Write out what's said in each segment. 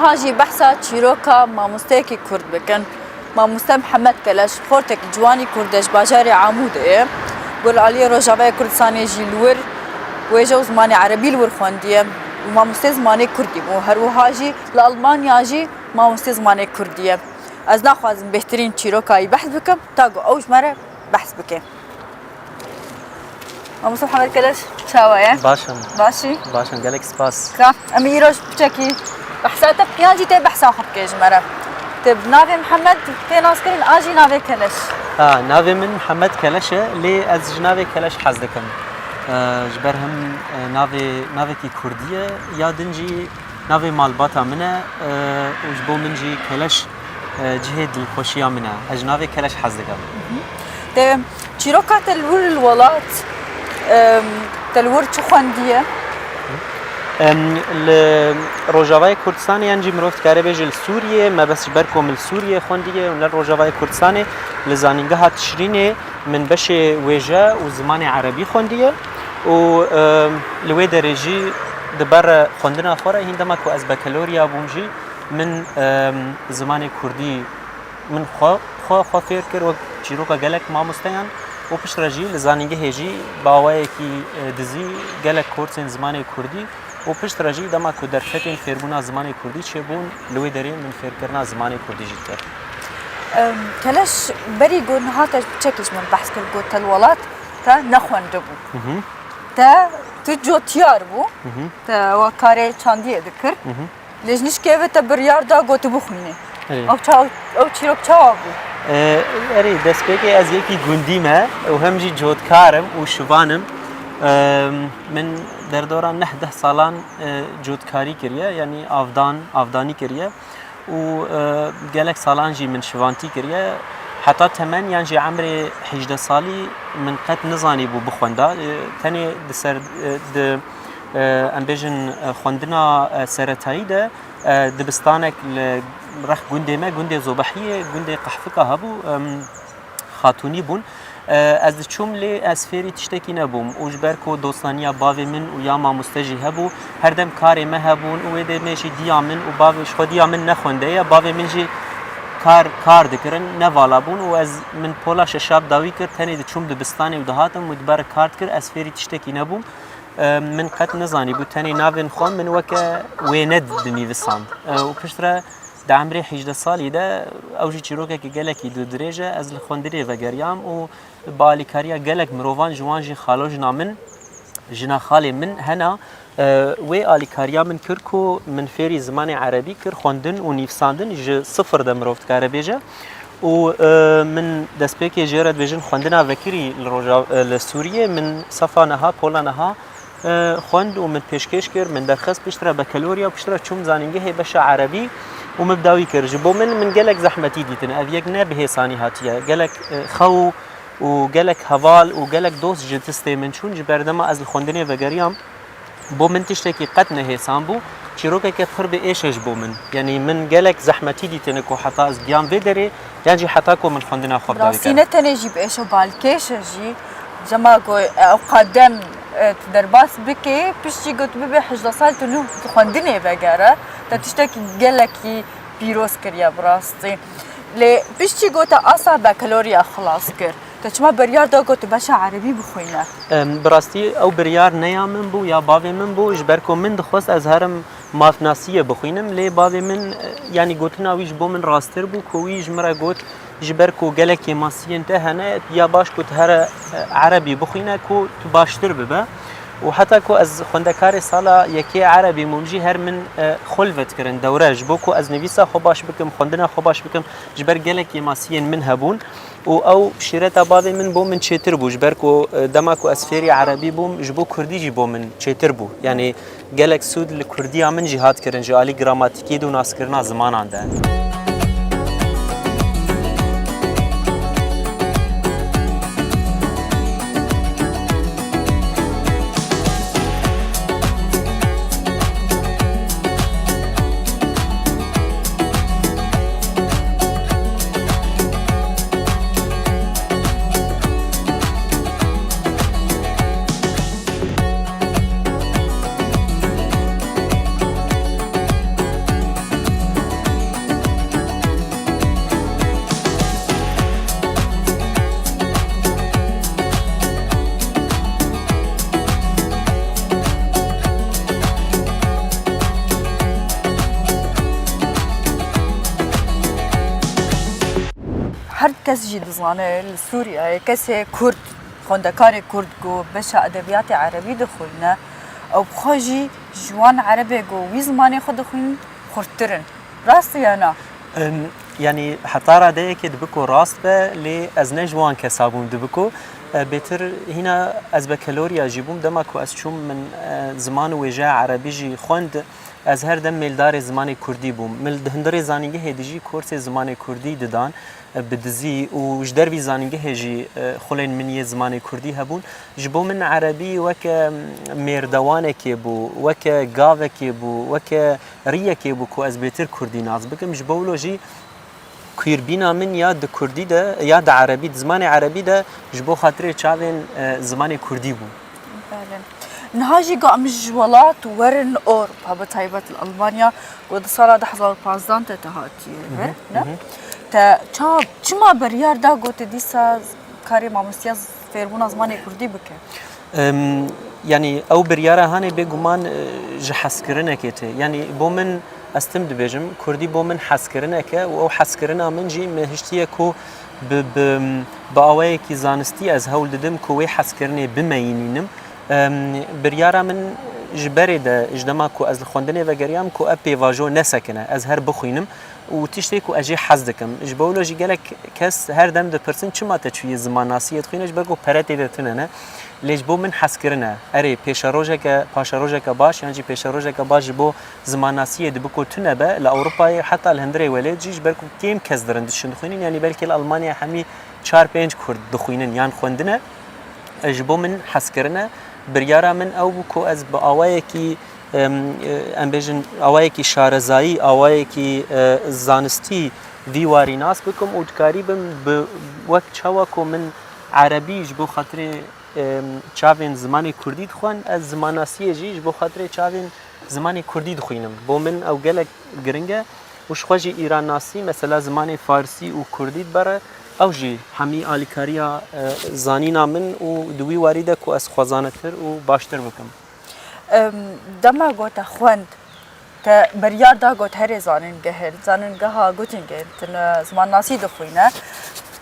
هاجي بحثا تشيروكا ماموستيكي كرد بكن ماموستا محمد كلاش خورتك جواني كردش باجاري عموده قول علي رجاوي كردستاني جي لور ويجو زماني عربي لور خوانديه وماموستا زماني كردي مو هرو هاجي لألمانيا جي ماموستا زماني كرديه از ناخوازم بهترین چیروکایی بحث بکم تاگو اوج مره بحث بکم ماموستا محمد کلاش چاوایه؟ باشن گلک سپاس که امی ایروش بچکی بحثات بقیانجی تی بحثا خب کیج مره تب ناوی محمد تی ناس کرین آجی ناوی کلاش ناوی من محمد کلاشه لی از جناوی کلاش حز دکم جبر هم ناوی کی کردیه یادنجی ناوی مالباتا منه وجبو منجی کلاش جهد الخوشية منها أجنبي كلاش حزقها. ده شيروكا تلور الولات تلور شو خواندية؟ الروجاوي كردستاني ينجي مروفت كاربيج السورية ما بس بركم السورية خواندية ولا الروجاوي كردستاني لزانينجها تشريني من بشي ويجا وزماني عربي خواندية و لوي درجي دبر خواندنا خورا هندما كو از بكالوريا بونجي من زمان كردي من خو فير كر و چيروكا گلك ماموستيان و پشت رجي لزانينگه هجي باوي كي دزي گلك كورسين زمان كردي و پشت رجي دما كو درفتين فيربونا زمان كردي چبون لوي دري من فير كرنا زمان كردي جيتر كلاش بري قول هاتا تشكيش من بحث كل قول تالولات تا نخوان دبو تا تجو تيار بو تا وكاري چانديه دكر ليش نشكي بريار دا قوت بخوينه او چيروك چاوابو اري دسبيكي از يكي گونديمه و همجي جودكارم و شوانم من در دوران 19 سالان جودكاري كريا يعني افداني كريا و گلك سالان جي من شوانتي كريا حتى تمن يعني عمري 18 سالي من قد نزاني بو بخوندا تاني دسر ام بيجن خوندنا سرتاي ده دبستانك رخ گوندي ما گوندي زوبحيه گوندي قحفكه هبو خاتوني بون از چوم لي اسفيري تشتكي نبوم وجبركو دوستانيا باوي من ويا ما مستجي هبو هردم كاري ما هبون ويد ماشي ديا من وباوي شخديا من نخونده باوي من جي کار دکرن نوالا بون و از من پولا ششاب داوی کرد تنی چوم دبستانی و دهاتم و دبر کارت کرد اسفيري تشتكي نبوم من قد نزاني بو تاني نافن خون من وكا ويند بنيفساند و پشترا دا عمري 18 سالي دا اوجي چيروكا كي گلكي دو دريجه از الخوندري وگريام و باليكاريا گلك مروان جوانجي خالوجنا من جنا خالي من هنا وي اليكاريا من كركو من فيري زماني عربي كر خوندن و نيفساندن ج صفر دا مروفت كاربيجه و من دسبيكي جيرد بيجن خوندنا وكيري لسوريا من صفانها بولانها خوند و من پیشکش کرد من درخواست بشتره بکالوریا بشتره چوم زانینگه هی بشه عربی و مبداوی کرد جبو من گلک زحمتی دیتن اویک نه به سانی هاتیه گلک خو و گلک حوال و گلک دوست جتسته من چون جبردما از الخوندنی و گریام بو من تشتکی قد نه حسان بو چیروکه که پر به ایشش بو من یعنی من گلک زحمتی دیتن کو حتی از بیام بدره یعنی حتی کو من خوندنا خب داوی کرد راسینه تنجی به ایشو بالکش جی جما کو قدم درباس بكي بشتي قلت ببي 18 سال تنو خوندني بقرا تشتكي قالكي بيروس كريا براستي لي بشتي قلت اصلا بكالوريا خلاص كر تشما بريار دا قلت باشا عربي بخوينا براستي او بريار نيا من بو يا بابي من بو جبركم من دخوست از هرم مافناسيه بخوينم لي بابي من يعني قلتنا ويش بو من راستر بو كويج مرا قلت جبركو قالك ماسي انتهنا يا باش كنت هر عربي بخينا كو تباشتر ببا وحتى كو از خوندكاري صالا يكي عربي ممجي هر من خلفت كرن دوره جبوكو از نويسا خو باش بكم خوندنا خو باش بكم جبر قالك ماسي من هبون او شيرتا بابي من بو من چتر بو جبركو دماكو اسفيري عربي بو جبو كردي جبو من چتر بو يعني قالك سود الكرديه من جهات كرن جالي جراماتيكي دو ناس كرنا زمان عنده كس جي دزانه لسوريا كس كرد خوندكار كرد جو بشا ادبيات عربي دخلنا او بخوجي جوان عربي جو وي زماني خود دخلن خرترن راسي انا يعني حطارة ده كده بكو راست به ل از نجوان كسابون دبكو بيتر هنا از بكالوريا جيبوم دمكو از شوم من زمان وجاء عربي جي خوند از هر دم ملدار زمان كردي بوم مل هندري زانيگه هديجي كورس زمان كردي ددان بدزي وجدر بي زانيگه هجي خلين من زمان كردي هبون جبو من عربي وك ميردوانه كيبو وك غاوه كيبو وك ريه كيبو كو از بيتر كردي ناز بكم جبولوجي كيربينا من ياد كردي ده ياد عربي زمان عربي ده جبو خاطري تشافين زمان كردي بو نهاجي قام جولات ورن أوروبا بتايبة ألمانيا وده صار ده حصل بازدان تهاتي نه تا چما بريار دا قلت ديسا كاري ما مستياز فيرمونا زماني كردي بك يعني أو بريارة هاني بيجومان جحسكرنا كته يعني بومن استمد بيجم كردي بومن حسكرنا ك أو حسكرنا من جي مهشتيه كو بأوي كي زانستي از هول ددم كوي حسكرني بمينينم بريارة من جبري ده اجدما كو از خوندنه و گريام كو ابي واجو نسكنه از هر بخوينم و تشتي كو اجي حزدكم اجبولوجي گلك كس هر دم ده پرسن چما تشوي زمان ناسيت خوينج برگو پرتي دتنه ليش بو من حسكرنا اري پاشاروجك باش يعني پاشاروجك باش بو زمان ناسيه دبكو تنبه لاوروبا حتى الهندري ولد جيج بركو كيم كز درن دشن خوينين يعني بلكي المانيا حمي 4 5 كرد دخوينن يعني خوندنه اجبو من حسكرنا بريارة من أو بكو از بأوايكي أمبيجن أوايكي شارزائي أوايكي زانستي ديواري ناس بكم وتقريبا بوقت شواكو من عربي جبو خاطري چاوين زماني كردي دخوان از زماناسية جي جبو خاطري چاوين زماني كردي دخوينم بو من أو قلق گرنگه وش خواجي إيران ناسي مثلا زماني فارسي و كردي برا او جي حمي آليكاريا زانينا من و دوي واردة كو اس خوازانتر و باشتر بكم دما قوت خوند تا بريار دا قوت هري زاننگها گوتنگه تن زمان ناسي دخوينه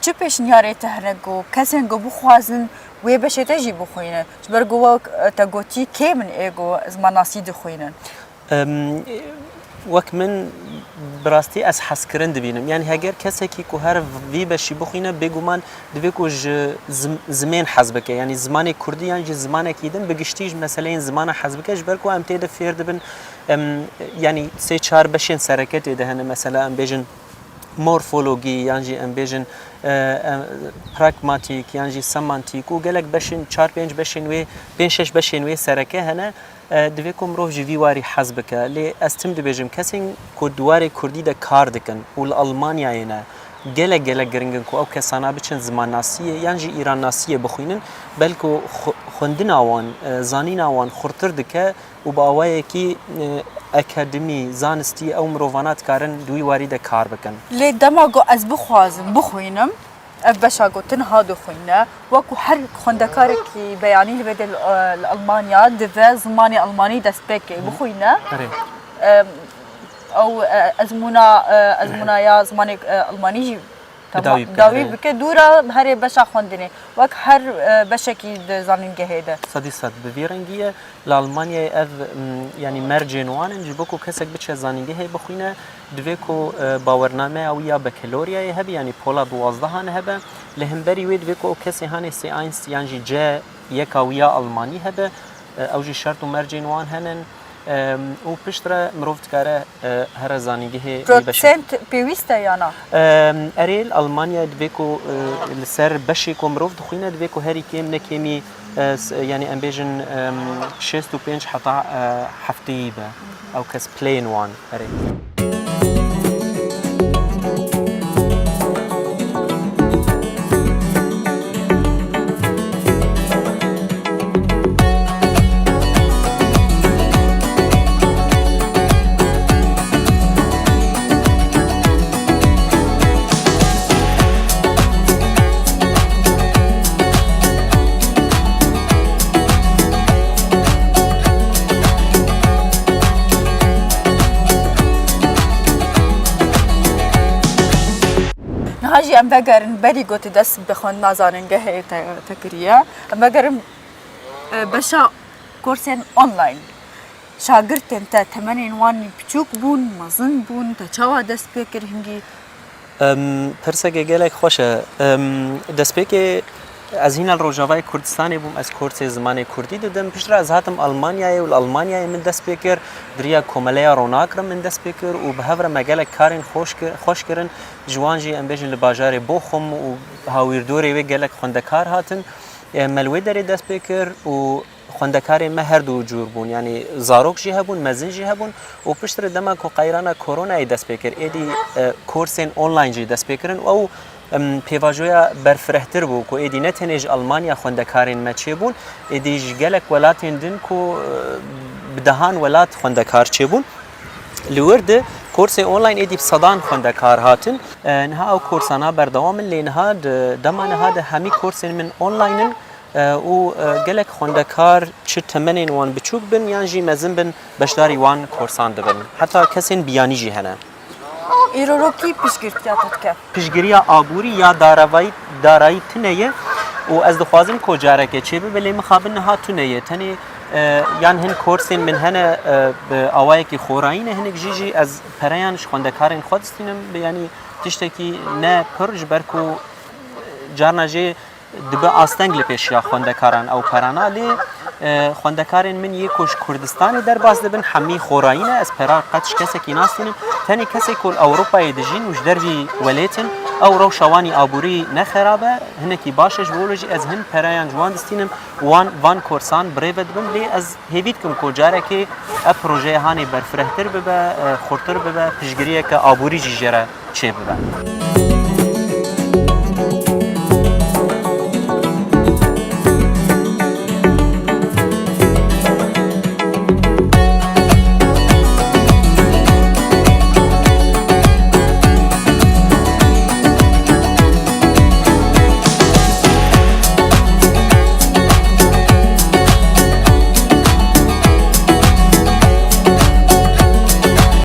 چه پیش نیاره تهرنگو کسین گو بخوازن وی بشه تجي بخوينه جبرگو تا گوتي که من ایگو زمان ناسي دخوينه وەک من براستي از حسكرن دبينم يعني هەگەر کەسێکی کو هەر وی بەشی بخوینە بێگومان دەبێت و زمێن حەز بکە یعنی زمانی کوردی یانجی زمانێکی دن بگشتیش مەسەلەی زمانە حەز بکەش بەرکو ئەم تێدە فێر دەبن یعنی سێ چار بەشێن سەرەکە تێدە هەنە مەسەلا ئەم بێژن مورفۆلۆگی یانجی ئەم بێژن پراگماتیک یانجی سەمانتیک و گەلک بەشن 4 5 بەشێن وێ 5 6 بەشێن وێ سەرەکە هەنە دوێکم مرۆڤ ژی واری حەز بکە لێ ئەستم دەبێژم کەسێک کۆ دووارێ کوردی دە کار دەکەن و لە ئەڵمانیایەنە gelek girin ku ew kesana biçin zimannasiyê yan jî îrannasiyê bixwînin belku xwendina wan zanîna wan xurtir dike û bi awayekî akademî zanistî ew mirovana dikarin di wî warî de kar bikin. Lê dema got ez bixwazim bixwînim ev beşa gotin ha dixwîne wekû her xwendekarekî beyanî li vêde li Almanya dive zimanê Almanî dest pê kê bixwîne او ازمونا یا زمانی المانی داوی بکه دورا هر بشا خوندنی وقت هر بشا کی زانینگه هیده صدی صد بویرنگیه لالمانیا اف یعنی مرجنوان جبکو کسک بچه زانینگه هی بخوینه دویکو باورنامه او یا بکالوریا هب یعنی پولا 12 هبه لهمبری وی دویکو کسی هانی سی اینس یعنی جه یک اویا المانی هبه او جی شرط و مرجنوان هنن او پشتره مروفت کاره هر زانیگه پروسنت پیوسته یا نه اریل آلمانیا دویکو لسر بشی کو مروفت خوینه دویکو هری کیم نکیمی یعنی امبیجن 65 حتا هفته به او کس پلین وان اریل نهاجي ام بقرن بري قوتي دس بخون نازانن جهه تكريه ام بقرن بشا كورسين اونلاين شاگرد انت تمنین وانی بچوک بون مزن بون تا چاوا دست بکر هنگی پرسه گلک خوشه دست بکر از هین الروجاوای کردستانی بوم از کورس زمان کردی دادم پیشتر از هاتم آلمانیای و آلمانیای من دست بکر دریا کمالیا روناکرم من دست بکر و به هفر مگلک کارین خوش کرن جوانجی ام بیشن لباجار بخم و هاویر دوری و گلک خندکار هاتن ملوی داری دست بکر و خندکاری ما هر دو جور بون یعنی زاروک جی هبون مزن جی هبون و پشتر دما کو قیرانا کرونا دست بکر ایدی کورسین آنلاین جی دست بکرن و پیواجویا برفرهتر بو کو ایدی نتنج آلمانیا خندکارین ما چی بون ایدی گلک ولاتین دن کو بدهان ولات خندکار چی بون لورد کورس آنلاین ایدی بصدان خندکار هاتن نها او کورسانا بردوام لینها دما هذا همی کورس من آنلاین و گلک خندکار چه تمنین وان بچوک بن یان جی مزن بن بشداری وان کورسان دبن حتی کسین بیانی جی هنه ایروروکی پیشگیریات که پیشگیری آبوری یا دارایی تنیه و از دخوازم کجاره که چه بله مخابن ها تنیه تنی یان هن کورسین من هنه آوایی که خوراین هنگ جیجی از پریانش خندکارین خود استینم یعنی تشتکی نه پرج برکو جارنجه دبه آستنگ لپیشیا خندکاران او پرانا لی خندکارین من یکوش کردستانی در باز دبن همی خوراینه از پرا قدش کسی که ناستینم تانی کسی کل اوروپای دجین وش درجی ولیتن او رو شوانی آبوری نخرابه هنکی باشش بولوجی از هن پرایان جوان دستینم وان کورسان بریود بم لی از هیوید کم کجاره که پروژه هانی برفرهتر ببه خورتر ببه پیشگیریه که آبوری جیجره چه ببه